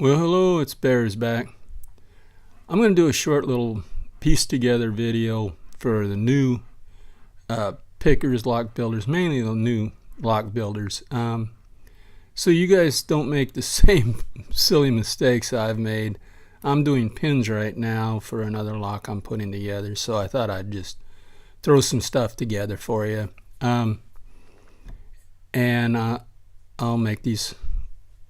Well, hello, it's Bears back. I'm going to do a short little piece together video for the new pickers, lock builders, mainly the new lock builders. So you guys don't make the same silly mistakes I've made. I'm doing pins right now for another lock I'm putting together, so I thought I'd just throw some stuff together for you. I'll make these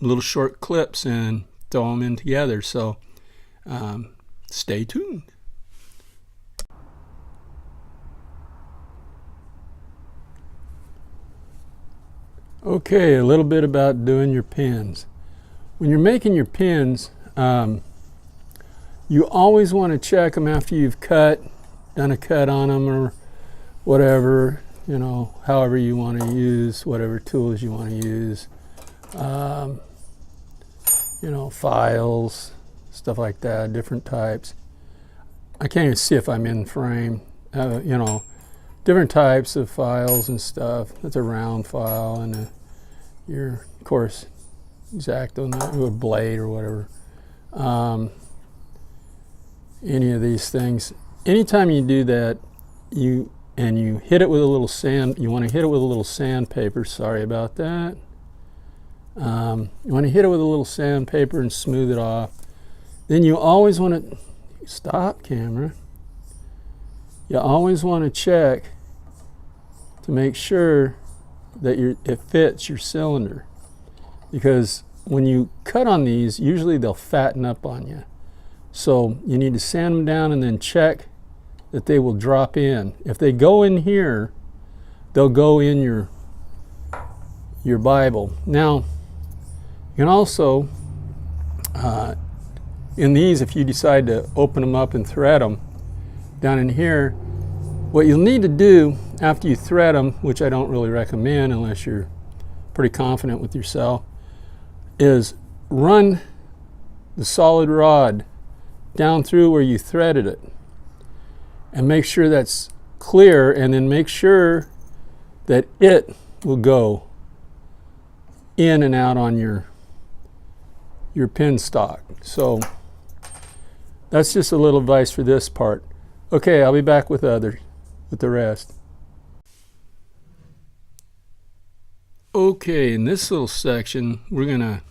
little short clips and throw them in together, so stay tuned. Okay, a little bit about doing your pins. When you're making your pins, you always want to check them after you've done a cut on them or whatever, however you want to use, whatever tools you want to use. Files, stuff like that, different types. I can't even see if I'm in frame. Different types of files and stuff. That's a round file, and your, of course, X-Acto, or a blade or whatever. Any of these things. Anytime you do that, you hit it with a little sand. You want to hit it with a little sandpaper. Sorry about that. You want to hit it with a little sandpaper and smooth it off. Then you always want to stop camera. You always want to check to make sure that it fits your cylinder, because when you cut on these, usually they'll fatten up on you. So you need to sand them down and then check that they will drop in. If they go in here, they'll go in your Bible. Now, you can also, in these, if you decide to open them up and thread them, down in here, what you'll need to do after you thread them, which I don't really recommend unless you're pretty confident with yourself, is run the solid rod down through where you threaded it and make sure that's clear, and then make sure that it will go in and out on your pin stock. So that's just a little advice for this part. Okay, I'll be back with the rest. Okay, in this little section, we're going to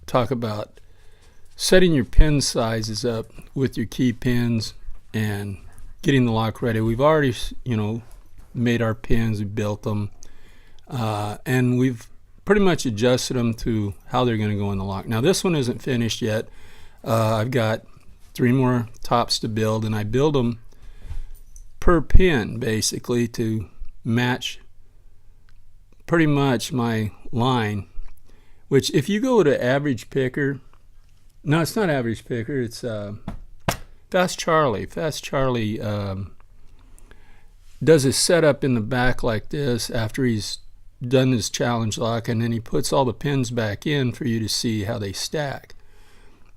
talk about setting your pin sizes up with your key pins and getting the lock ready. We've already, made our pins, we built them, and we've pretty much adjusted them to how they're going to go in the lock. Now this one isn't finished yet. I've got 3 more tops to build, and I build them per pin basically to match pretty much my line, which if you go to Average Picker, no, it's not Average Picker, it's Fast Charlie. Fast Charlie does his setup in the back like this after he's done his challenge lock, and then he puts all the pins back in for you to see how they stack.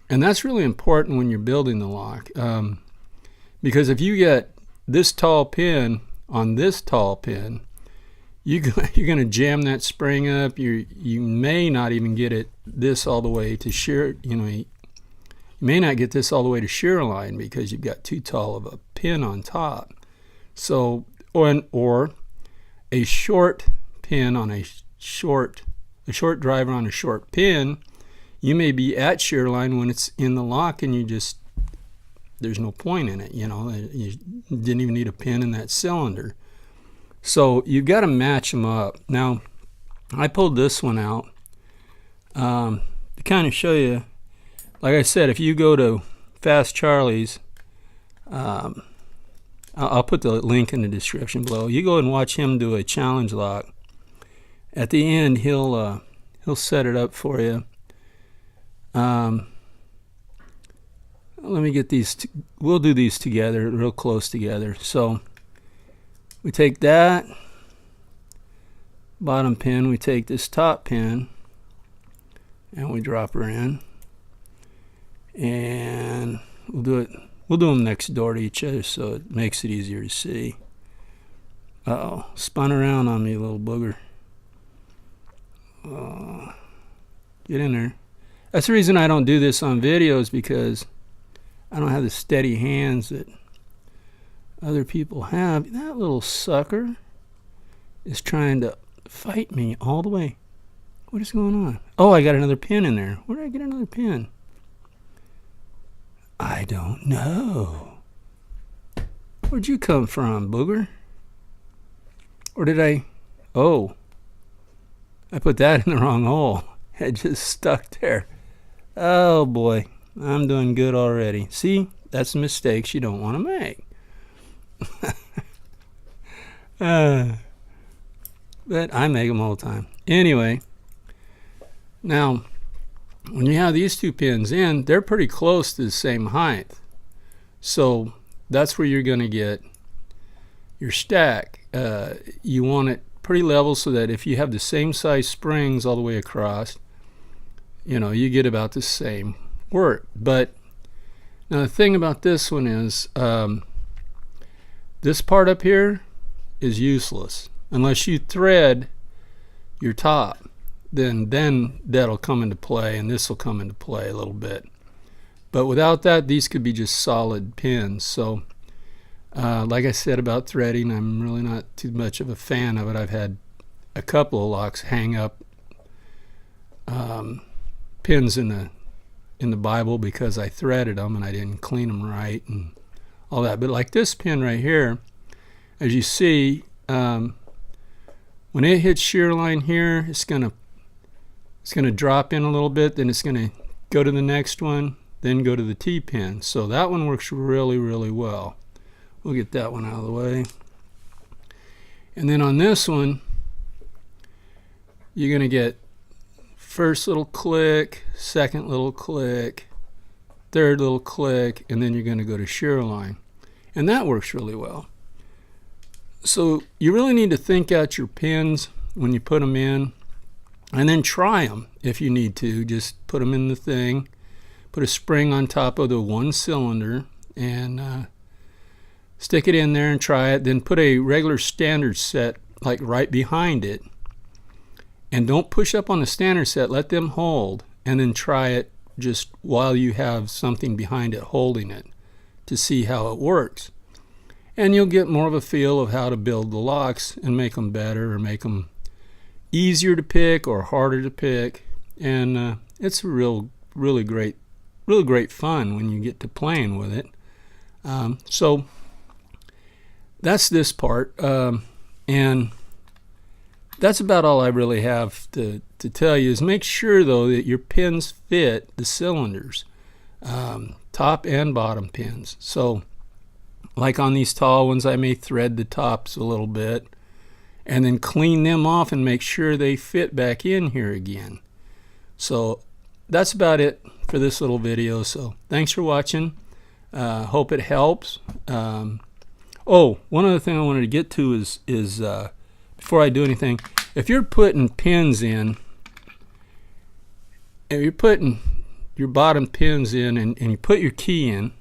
And that's really important when you're building the lock, because if you get this tall pin on this tall pin, you're going to jam that spring up. You may not even get it this all the way to shear. You may not get this all the way to shear line because you've got too tall of a pin on top. So, or a short pin on a short driver on a short pin, you may be at shear line when it's in the lock, and there's no point in it. You didn't even need a pin in that cylinder. So you've got to match them up. Now, I pulled this one out to kind of show you. Like I said, if you go to Fast Charlie's, I'll put the link in the description below. You go and watch him do a challenge lock. At the end, he'll set it up for you. Let me get these. We'll do these together, real close together. So we take that bottom pin, we take this top pin, and we drop her in. And we'll do them next door to each other so it makes it easier to see. Uh-oh, spun around on me, little booger. Get in there. That's the reason I don't do this on videos, because I don't have the steady hands that other people have. That little sucker is trying to fight me all the way. What is going on? Oh, I got another pin in there. Where did I get another pin? I don't know. Where'd you come from, booger? Or did I... Oh, I put that in the wrong hole. It just stuck there. Oh boy, I'm doing good already. See, that's the mistakes you don't want to make. But I make them all the time. Anyway, now when you have these two pins in, they're pretty close to the same height. So that's where you're going to get your stack. You want it pretty level so that if you have the same size springs all the way across, you get about the same work. But now the thing about this one is this part up here is useless unless you thread your top. Then that'll come into play, and this will come into play a little bit. But without that, these could be just solid pins. So like I said about threading, I'm really not too much of a fan of it. I've had a couple of locks hang up pins in the Bible because I threaded them and I didn't clean them right and all that. But like this pin right here, as you see, when it hits shear line here, it's gonna drop in a little bit, then it's gonna go to the next one, then go to the T-pin. So that one works really, really well. We'll get that one out of the way. And then on this one, you're gonna get first little click, second little click, third little click, and then you're gonna go to shear line. And that works really well. So you really need to think out your pins when you put them in, and then try them if you need to. Just put them in the thing, put a spring on top of the one cylinder, and stick it in there and try it. Then put a regular standard set like right behind it, and don't push up on the standard set. Let them hold, and then try it just while you have something behind it holding it to see how it works. And you'll get more of a feel of how to build the locks and make them better or make them easier to pick or harder to pick. And it's really great fun when you get to playing with it. So that's this part, and that's about all I really have to tell you. Is make sure though that your pins fit the cylinders, top and bottom pins. So like on these tall ones, I may thread the tops a little bit and then clean them off and make sure they fit back in here again. So that's about it for this little video. So thanks for watching. Hope it helps. Oh, one other thing I wanted to get to is before I do anything, if you're putting pins in, if you're putting your bottom pins in and you put your key in,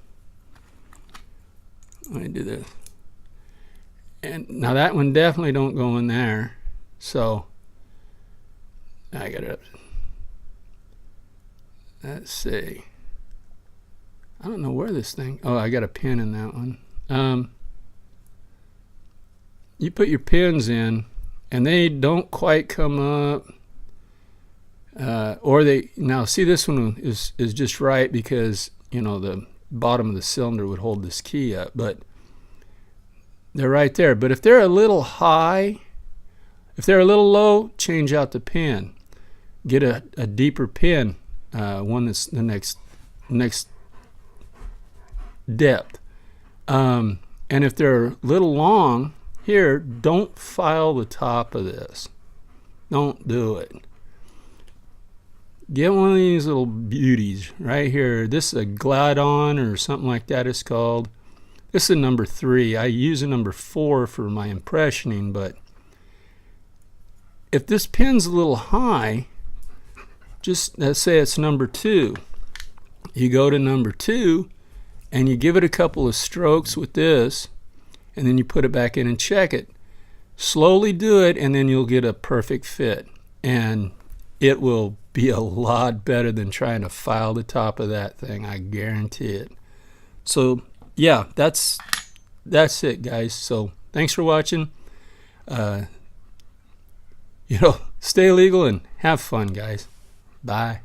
let me do this. And now that one definitely don't go in there. So I got it. Let's see. I don't know where this thing. Oh, I got a pin in that one. You put your pins in, and they don't quite come up. Or they now see this one is just right because the bottom of the cylinder would hold this key up, but they're right there. But if they're a little high, if they're a little low, change out the pin. Get a deeper pin, one that's the next depth. And if they're a little long here, don't file the top of this. Don't do it. Get one of these little beauties right here. This is a Glide-On or something like that it's called. This is a number 3. I use a number 4 for my impressioning, but if this pin's a little high, just let's say it's number 2. You go to number 2 and you give it a couple of strokes with this, and then you put it back in and check it. Slowly do it, and then you'll get a perfect fit, and it will be a lot better than trying to file the top of that thing. I guarantee it. So yeah, that's it, guys. So thanks for watching. Stay legal and have fun, guys. Bye.